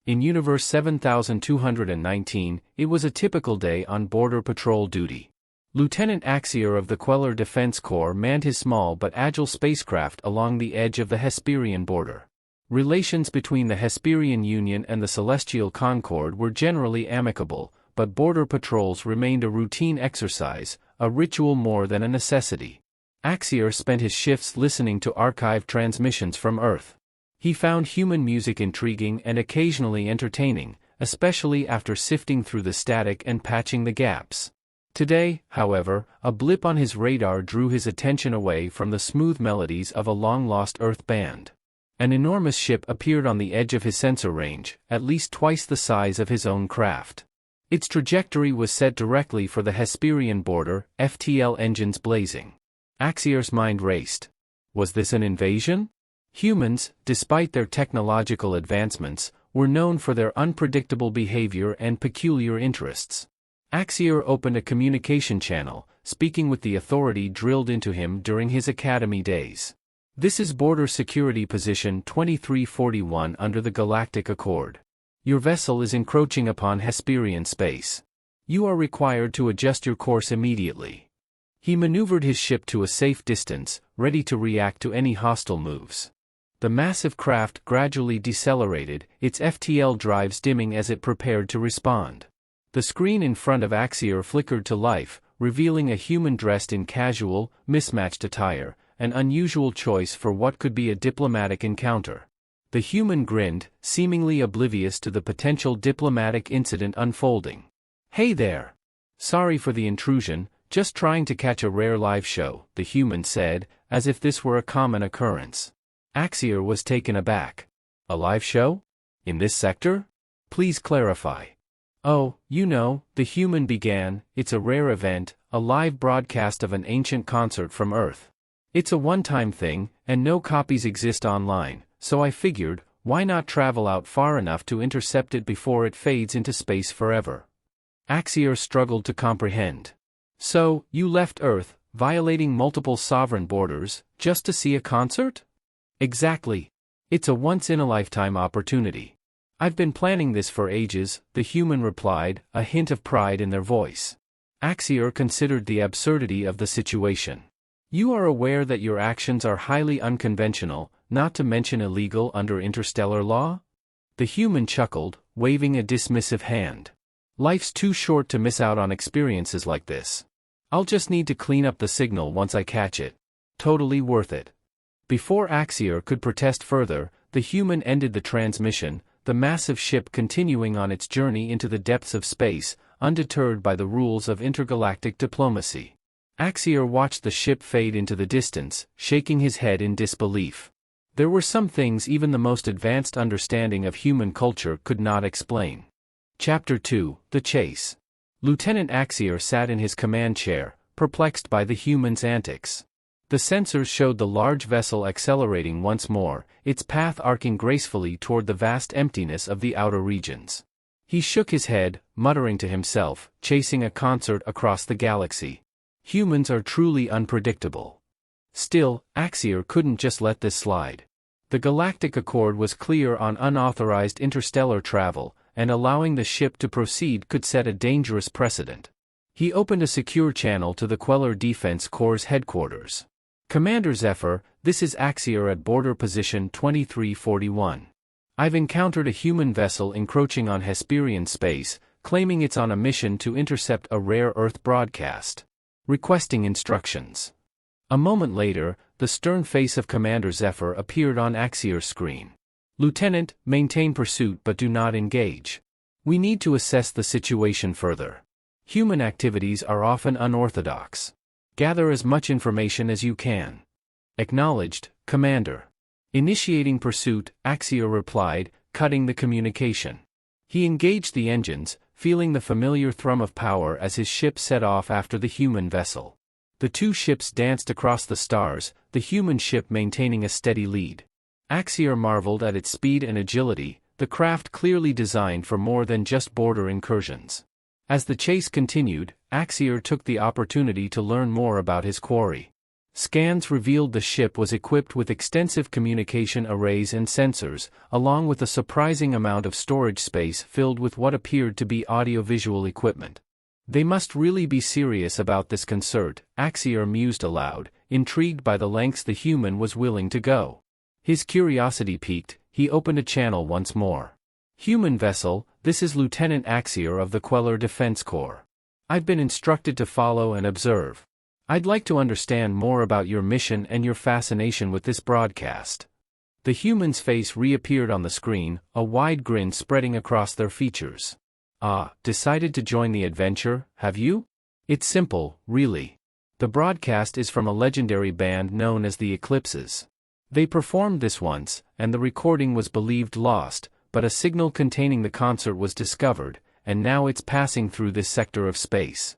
In Universe 7219, it was a typical day on Border Patrol duty. Lieutenant Axior of the Queller Defense Corps manned his small but agile spacecraft along the edge of the Hesperian border. Relations between the Hesperian Union and the Celestial Concord were generally amicable, but border patrols remained a routine exercise, a ritual more than a necessity. Axior spent his shifts listening to archived transmissions from Earth. He found human music intriguing and occasionally entertaining, especially after sifting through the static and patching the gaps. Today, however, a blip on his radar drew his attention away from the smooth melodies of a long-lost Earth band. An enormous ship appeared on the edge of his sensor range, at least twice the size of his own craft. Its trajectory was set directly for the Hesperian border, FTL engines blazing. Axior's mind raced. Was this an invasion? Humans, despite their technological advancements, were known for their unpredictable behavior and peculiar interests. Axior opened a communication channel, speaking with the authority drilled into him during his academy days. This is Border Security Position 2341 under the Galactic Accord. Your vessel is encroaching upon Hesperian space. You are required to adjust your course immediately. He maneuvered his ship to a safe distance, ready to react to any hostile moves. The massive craft gradually decelerated, its FTL drives dimming as it prepared to respond. The screen in front of Axior flickered to life, revealing a human dressed in casual, mismatched attire, an unusual choice for what could be a diplomatic encounter. The human grinned, seemingly oblivious to the potential diplomatic incident unfolding. "Hey there! Sorry for the intrusion, just trying to catch a rare live show," the human said, as if this were a common occurrence. Axior was taken aback. "A live show? In this sector? Please clarify." "Oh, the human began, it's a rare event, a live broadcast of an ancient concert from Earth. It's a one-time thing, and no copies exist online, so I figured, why not travel out far enough to intercept it before it fades into space forever?" Axior struggled to comprehend. "So, you left Earth, violating multiple sovereign borders, just to see a concert?" "Exactly. It's a once-in-a-lifetime opportunity. I've been planning this for ages," the human replied, a hint of pride in their voice. Axior considered the absurdity of the situation. "You are aware that your actions are highly unconventional, not to mention illegal under interstellar law?" The human chuckled, waving a dismissive hand. "Life's too short to miss out on experiences like this. I'll just need to clean up the signal once I catch it. Totally worth it." Before Axior could protest further, the human ended the transmission, the massive ship continuing on its journey into the depths of space, undeterred by the rules of intergalactic diplomacy. Axior watched the ship fade into the distance, shaking his head in disbelief. There were some things even the most advanced understanding of human culture could not explain. Chapter 2: The Chase. Lieutenant Axior sat in his command chair, perplexed by the human's antics. The sensors showed the large vessel accelerating once more, its path arcing gracefully toward the vast emptiness of the outer regions. He shook his head, muttering to himself, chasing a concert across the galaxy. Humans are truly unpredictable. Still, Axior couldn't just let this slide. The Galactic Accord was clear on unauthorized interstellar travel, and allowing the ship to proceed could set a dangerous precedent. He opened a secure channel to the Queller Defense Corps' headquarters. "Commander Zephyr, this is Axior at Border Position 2341. I've encountered a human vessel encroaching on Hesperian space, claiming it's on a mission to intercept a rare Earth broadcast. Requesting instructions." A moment later, the stern face of Commander Zephyr appeared on Axior's screen. "Lieutenant, maintain pursuit but do not engage. We need to assess the situation further. Human activities are often unorthodox. Gather as much information as you can." "Acknowledged, Commander." Initiating pursuit, Axior replied, cutting the communication. He engaged the engines, feeling the familiar thrum of power as his ship set off after the human vessel. The two ships danced across the stars, the human ship maintaining a steady lead. Axior marveled at its speed and agility, the craft clearly designed for more than just border incursions. As the chase continued, Axior took the opportunity to learn more about his quarry. Scans revealed the ship was equipped with extensive communication arrays and sensors, along with a surprising amount of storage space filled with what appeared to be audiovisual equipment. They must really be serious about this concert, Axior mused aloud, intrigued by the lengths the human was willing to go. His curiosity piqued, he opened a channel once more. Human vessel, this is Lieutenant Axior of the Queller Defense Corps. I've been instructed to follow and observe. I'd like to understand more about your mission and your fascination with this broadcast. The human's face reappeared on the screen, a wide grin spreading across their features. Ah, decided to join the adventure, have you? It's simple, really. The broadcast is from a legendary band known as the Eclipses. They performed this once, and the recording was believed lost, but a signal containing the concert was discovered, and now it's passing through this sector of space.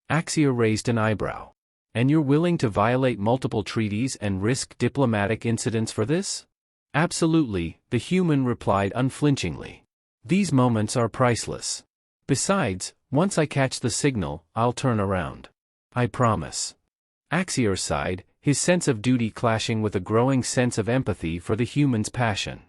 Axior raised an eyebrow. And you're willing to violate multiple treaties and risk diplomatic incidents for this? Absolutely, the human replied unflinchingly. These moments are priceless. Besides, once I catch the signal, I'll turn around. I promise. Axior sighed, his sense of duty clashing with a growing sense of empathy for the human's passion.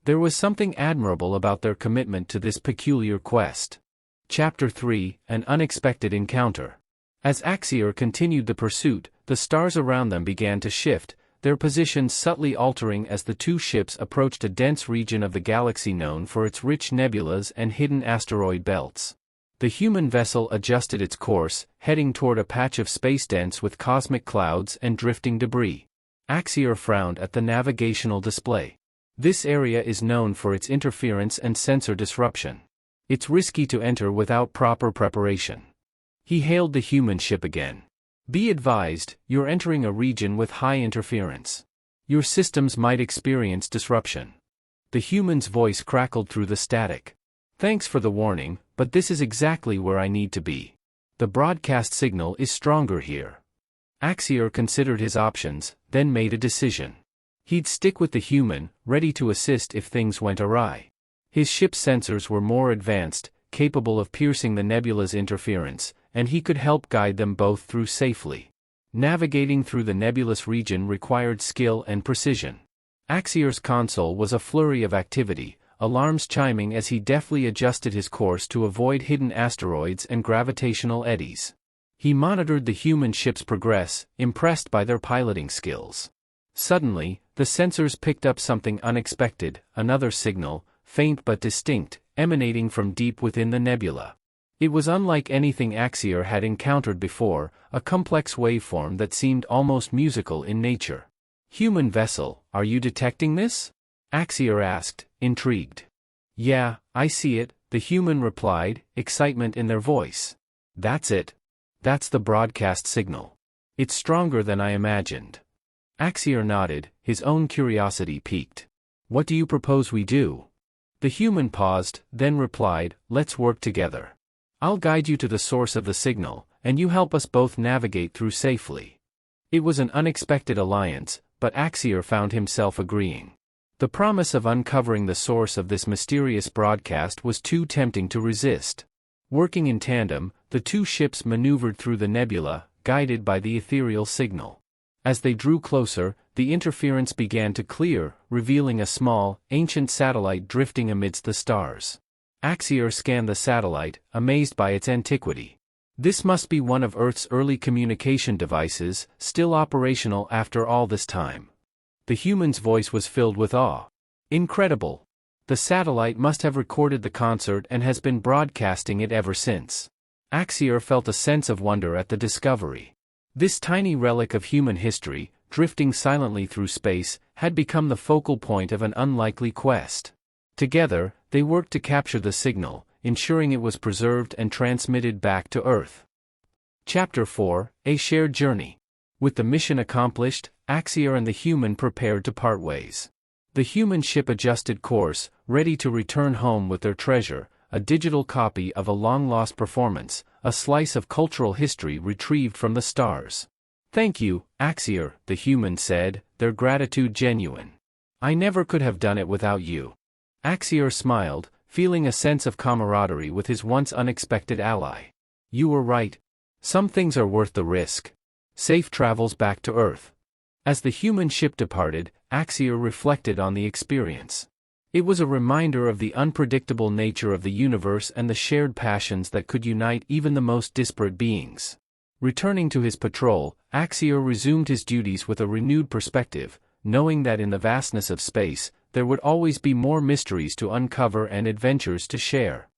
There was something admirable about their commitment to this peculiar quest. Chapter 3, An Unexpected Encounter. As Axior continued the pursuit, the stars around them began to shift, their positions subtly altering as the two ships approached a dense region of the galaxy known for its rich nebulas and hidden asteroid belts. The human vessel adjusted its course, heading toward a patch of space dense with cosmic clouds and drifting debris. Axior frowned at the navigational display. This area is known for its interference and sensor disruption. It's risky to enter without proper preparation. He hailed the human ship again. Be advised, you're entering a region with high interference. Your systems might experience disruption. The human's voice crackled through the static. Thanks for the warning, but this is exactly where I need to be. The broadcast signal is stronger here. Axior considered his options, then made a decision. He'd stick with the human, ready to assist if things went awry. His ship's sensors were more advanced, capable of piercing the nebula's interference, and he could help guide them both through safely. Navigating through the nebulous region required skill and precision. Axior's console was a flurry of activity, alarms chiming as he deftly adjusted his course to avoid hidden asteroids and gravitational eddies. He monitored the human ship's progress, impressed by their piloting skills. Suddenly, the sensors picked up something unexpected, another signal, faint but distinct, emanating from deep within the nebula. It was unlike anything Axior had encountered before, a complex waveform that seemed almost musical in nature. Human vessel, are you detecting this? Axior asked, intrigued. Yeah, I see it, the human replied, excitement in their voice. That's it. That's the broadcast signal. It's stronger than I imagined. Axior nodded, his own curiosity piqued. What do you propose we do? The human paused, then replied, let's work together. I'll guide you to the source of the signal, and you help us both navigate through safely. It was an unexpected alliance, but Axior found himself agreeing. The promise of uncovering the source of this mysterious broadcast was too tempting to resist. Working in tandem, the two ships maneuvered through the nebula, guided by the ethereal signal. As they drew closer, the interference began to clear, revealing a small, ancient satellite drifting amidst the stars. Axior scanned the satellite, amazed by its antiquity. This must be one of Earth's early communication devices, still operational after all this time. The human's voice was filled with awe. Incredible! The satellite must have recorded the concert and has been broadcasting it ever since. Axior felt a sense of wonder at the discovery. This tiny relic of human history, drifting silently through space, had become the focal point of an unlikely quest. Together, they worked to capture the signal, ensuring it was preserved and transmitted back to Earth. Chapter 4, A Shared Journey. With the mission accomplished, Axior and the human prepared to part ways. The human ship adjusted course, ready to return home with their treasure, a digital copy of a long-lost performance, a slice of cultural history retrieved from the stars. Thank you, Axior, the human said, their gratitude genuine. I never could have done it without you. Axior smiled, feeling a sense of camaraderie with his once unexpected ally. You were right. Some things are worth the risk. Safe travels back to Earth. As the human ship departed, Axior reflected on the experience. It was a reminder of the unpredictable nature of the universe and the shared passions that could unite even the most disparate beings. Returning to his patrol, Axior resumed his duties with a renewed perspective, knowing that in the vastness of space, there would always be more mysteries to uncover and adventures to share.